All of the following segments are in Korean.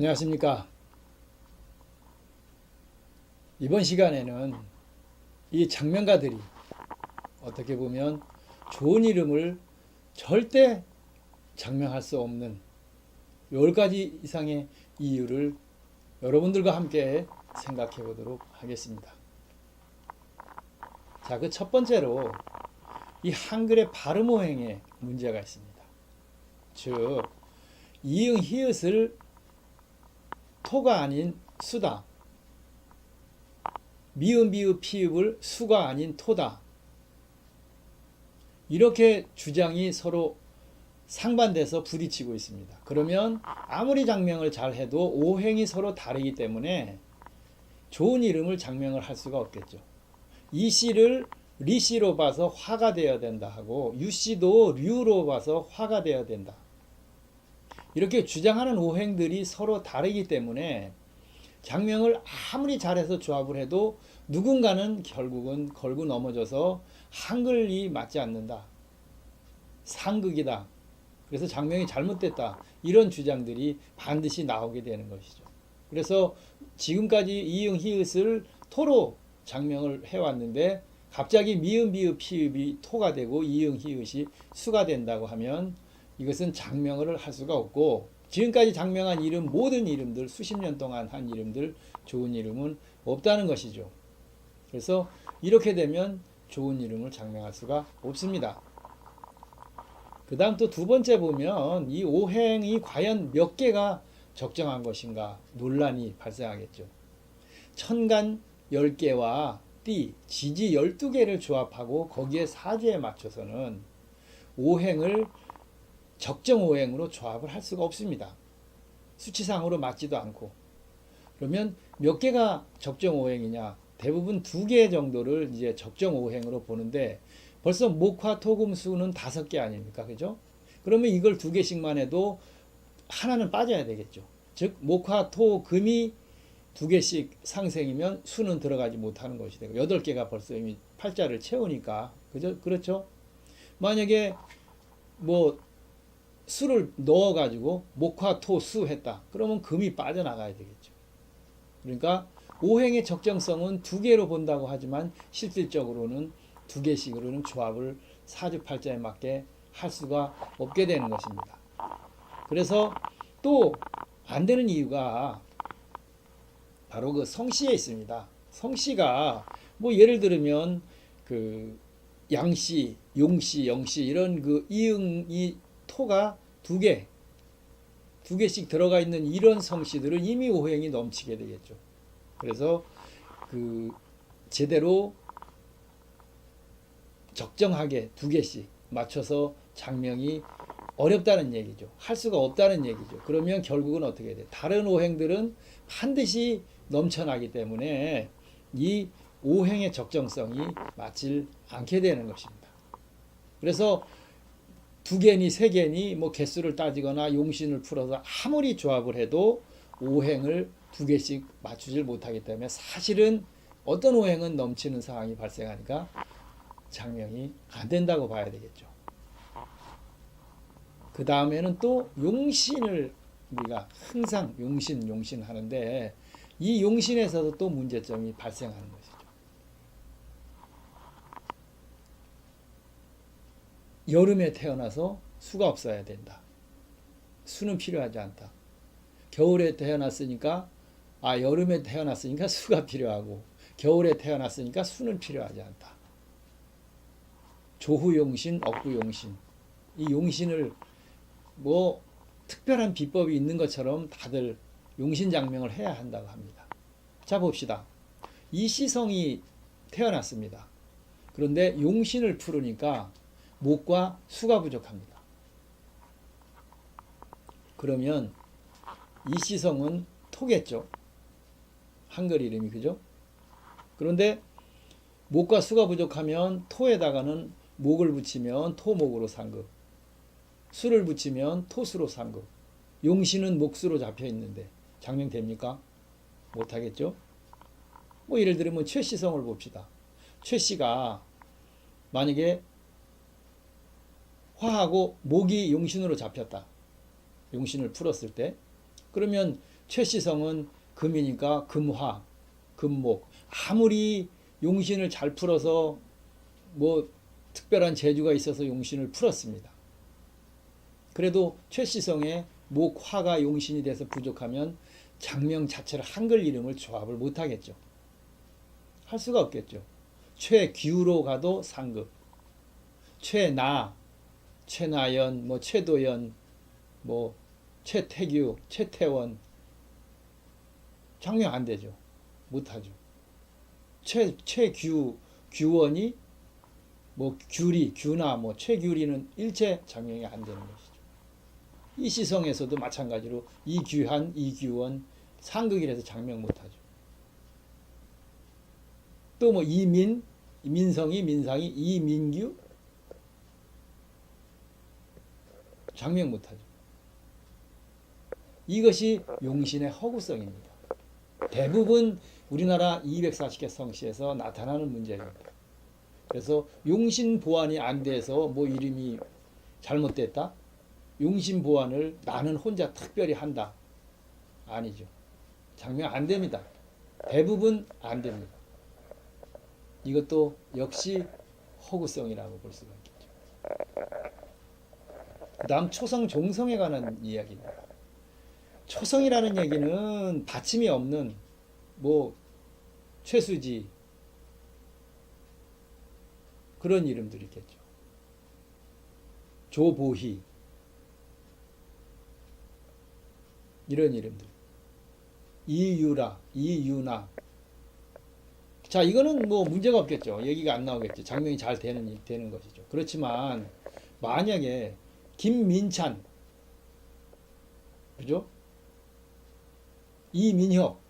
안녕하십니까. 이번 시간에는 이 장명가들이 어떻게 보면 좋은 이름을 절대 장명할 수 없는 10가지 이상의 이유를 여러분들과 함께 생각해 보도록 하겠습니다. 자, 그 첫 번째로 이 한글의 발음오행에 문제가 있습니다. 즉, 이응 히읗을 토가 아닌 수다, 미음 비읍 피읍을 수가 아닌 토다, 이렇게 주장이 서로 상반돼서 부딪히고 있습니다. 그러면 아무리 장명을 잘 해도 오행이 서로 다르기 때문에 좋은 이름을 장명을 할 수가 없겠죠. 이 씨를 리씨로 봐서 화가 되어야 된다 하고 유씨도 류로 봐서 화가 되어야 된다. 이렇게 주장하는 오행들이 서로 다르기 때문에 장명을 아무리 잘해서 조합을 해도 누군가는 결국은 걸고 넘어져서 한글이 맞지 않는다. 상극이다. 그래서 장명이 잘못됐다. 이런 주장들이 반드시 나오게 되는 것이죠. 그래서 지금까지 이응 히읗을 토로 장명을 해왔는데 갑자기 미음 비읍 피읍이 토가 되고 이응 히읗이 수가 된다고 하면 이것은 장명을 할 수가 없고, 지금까지 장명한 이름 모든 이름들, 수십 년 동안 한 이름들, 좋은 이름은 없다는 것이죠. 그래서 이렇게 되면 좋은 이름을 장명할 수가 없습니다. 그 다음 또 두 번째 보면 이 오행이 과연 몇 개가 적정한 것인가 논란이 발생하겠죠. 천간 10개와 띠, 지지 12개를 조합하고 거기에 사주에 맞춰서는 오행을 적정 오행으로 조합을 할 수가 없습니다. 수치상으로 맞지도 않고. 그러면 몇 개가 적정 오행이냐? 대부분 2개 정도를 이제 적정 오행으로 보는데 벌써 목화 토금 수는 5개 아닙니까? 그죠? 그러면 이걸 2개씩만 해도 하나는 빠져야 되겠죠. 즉 목화 토 금이 2개씩 상생이면 수는 들어가지 못하는 것이 되고 8개가 벌써 이미 팔자를 채우니까. 그죠? 그렇죠? 만약에 뭐 수를 넣어가지고 목화 토 수 했다. 그러면 금이 빠져나가야 되겠죠. 그러니까 오행의 적정성은 2개로 본다고 하지만 실질적으로는 2개씩으로는 조합을 사주팔자에 맞게 할 수가 없게 되는 것입니다. 그래서 또 안 되는 이유가 바로 그 성씨에 있습니다. 성씨가 뭐 예를 들면 그 양씨, 용씨, 영씨 이런 그 이응이 토가 2개씩 들어가 있는 이런 성씨들은 이미 오행이 넘치게 되겠죠. 그래서 그 제대로 적정하게 2개씩 맞춰서 장명이 어렵다는 얘기죠. 할 수가 없다는 얘기죠. 그러면 결국은 어떻게 돼? 다른 오행들은 반드시 넘쳐나기 때문에 이 오행의 적정성이 맞질 않게 되는 것입니다. 그래서 2개니 3개니 뭐 개수를 따지거나 용신을 풀어서 아무리 조합을 해도 오행을 2개씩 맞추질 못하기 때문에 사실은 어떤 오행은 넘치는 상황이 발생하니까 장명이 안 된다고 봐야 되겠죠. 그 다음에는 또 용신을 우리가 항상 용신 하는데 이 용신에서도 또 문제점이 발생하는 것이죠. 여름에 태어나서 수가 없어야 된다. 수는 필요하지 않다. 겨울에 태어났으니까 여름에 태어났으니까 수가 필요하고 겨울에 태어났으니까 수는 필요하지 않다. 조후용신, 억구용신. 이 용신을 뭐 특별한 비법이 있는 것처럼 다들 용신장명을 해야 한다고 합니다. 자 봅시다. 이시성이 태어났습니다. 그런데 용신을 풀으니까 목과 수가 부족합니다. 그러면 이시성은 토겠죠. 한글 이름이 그죠? 그런데 목과 수가 부족하면 토에다가는 목을 붙이면 토목으로 상급, 수를 붙이면 토수로 상급. 용신은 목수로 잡혀 있는데 장명됩니까? 못하겠죠? 뭐 예를 들면 최씨성을 봅시다. 최씨가 만약에 화하고 목이 용신으로 잡혔다. 용신을 풀었을 때 그러면 최시성은 금이니까 금화, 금목. 아무리 용신을 잘 풀어서 뭐 특별한 재주가 있어서 용신을 풀었습니다. 그래도 최시성의 목화가 용신이 돼서 부족하면 장명 자체를 한글 이름을 조합을 못하겠죠. 할 수가 없겠죠. 최규로 가도 상급, 최나, 최나연, 뭐 최도연, 뭐 최태규, 최태원 장명 안 되죠. 못하죠. 규원이 뭐 규리, 규나, 뭐 최규리는 일체 장명이 안 되는 것이죠. 이시성에서도 마찬가지로 이규한, 이규원 상극이라서 장명 못하죠. 또 뭐 이민, 민성이, 민상이, 이민규 장명 못하죠. 이것이 용신의 허구성입니다. 대부분 우리나라 240개 성씨에서 나타나는 문제입니다. 그래서 용신 보완이 안 돼서 뭐 이름이 잘못됐다? 용신 보완을 나는 혼자 특별히 한다. 아니죠. 장명 안 됩니다. 대부분 안 됩니다. 이것도 역시 허구성이라고 볼 수가 있겠죠. 그 다음 초성, 종성에 관한 이야기입니다. 초성이라는 얘기는 받침이 없는 뭐 최수지 그런 이름들이 있겠죠. 조보희 이런 이름들. 이유라, 이유나. 자, 이거는 뭐 문제가 없겠죠. 얘기가 안 나오겠죠. 장명이 잘 되는 것이죠. 그렇지만 만약에 김민찬, 그죠? 이민혁.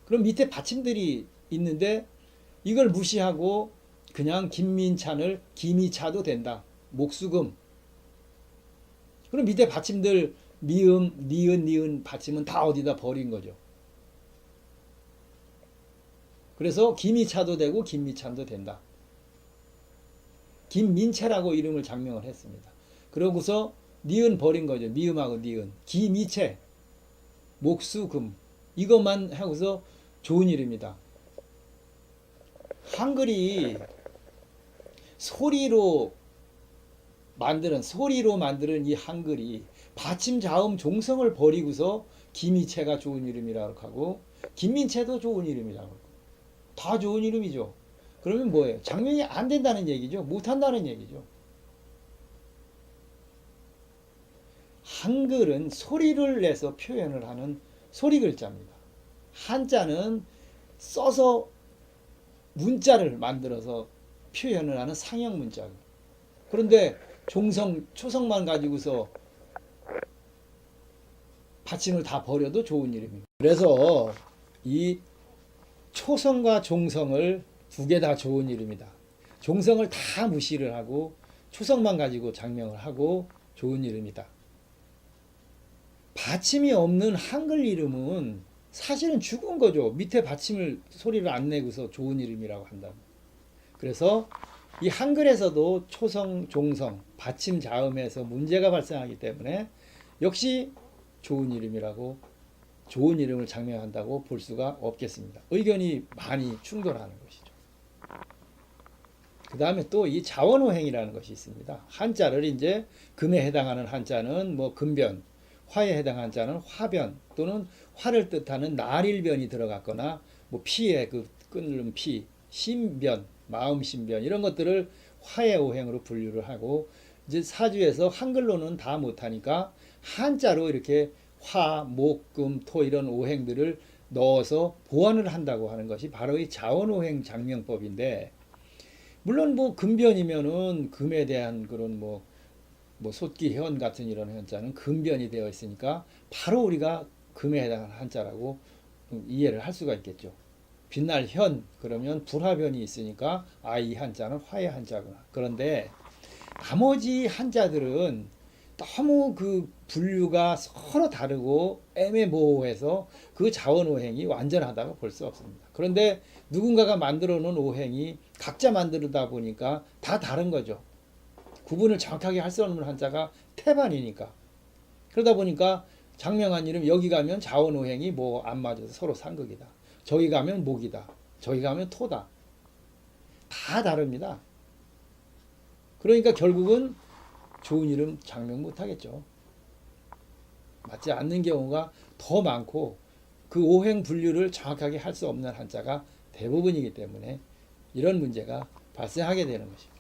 그럼 밑에 받침들이 있는데 이걸 무시하고 그냥 김민찬을 김이차도 된다. 목수금. 그럼 밑에 받침들 미음, 니은, 니은 받침은 다 어디다 버린 거죠. 그래서 김이차도 되고 김미찬도 된다. 김민채라고 이름을 장명을 했습니다. 그러고서 니은 버린 거죠. 미음하고 니은. 기미채, 목수금. 이것만 하고서 좋은 이름이다. 한글이 소리로 만드는 이 한글이 받침 자음 종성을 버리고서 김이채가 좋은 이름이라고 하고 김민채도 좋은 이름이라고 하고 다 좋은 이름이죠. 그러면 뭐예요? 장명이 안 된다는 얘기죠. 못한다는 얘기죠. 한글은 소리를 내서 표현을 하는 소리 글자입니다. 한자는 써서 문자를 만들어서 표현을 하는 상형 문자고. 그런데 종성, 초성만 가지고서 받침을 다 버려도 좋은 이름입니다. 그래서 이 초성과 종성을 두 개 다 좋은 이름이다. 종성을 다 무시를 하고 초성만 가지고 장명을 하고 좋은 이름이다. 받침이 없는 한글 이름은 사실은 죽은 거죠. 밑에 받침을 소리를 안 내고서 좋은 이름이라고 한다. 그래서 이 한글에서도 초성, 종성, 받침 자음에서 문제가 발생하기 때문에 역시 좋은 이름이라고 좋은 이름을 장명한다고 볼 수가 없겠습니다. 의견이 많이 충돌하는 것이죠. 그 다음에 또 이 자원호행이라는 것이 있습니다. 한자를 이제 금에 해당하는 한자는 뭐 금변, 화에 해당하는 한자는 화변 또는 화를 뜻하는 날일변이 들어갔거나 뭐 피에 그 끓는 피, 신변, 마음신변 이런 것들을 화의 오행으로 분류를 하고 이제 사주에서 한글로는 다 못하니까 한자로 이렇게 화, 목, 금, 토 이런 오행들을 넣어서 보완을 한다고 하는 것이 바로 이 자원오행 장명법인데 물론 뭐 금변이면은 금에 대한 그런 뭐 솥기, 현 같은 이런 한자는 금변이 되어 있으니까 바로 우리가 금에 해당하는 한자라고 이해를 할 수가 있겠죠. 빛날 현 그러면 불화변이 있으니까 이 한자는 화의 한자구나. 그런데 나머지 한자들은 너무 그 분류가 서로 다르고 애매모호해서 그 자원오행이 완전하다고 볼 수 없습니다. 그런데 누군가가 만들어 놓은 오행이 각자 만들다 보니까 다 다른 거죠. 구분을 정확하게 할 수 없는 한자가 태반이니까. 그러다 보니까 장명한 이름 여기 가면 자원오행이 뭐 안 맞아서 서로 상극이다. 저기 가면 목이다. 저기 가면 토다. 다 다릅니다. 그러니까 결국은 좋은 이름 장명 못하겠죠. 맞지 않는 경우가 더 많고 그 오행 분류를 정확하게 할 수 없는 한자가 대부분이기 때문에 이런 문제가 발생하게 되는 것입니다.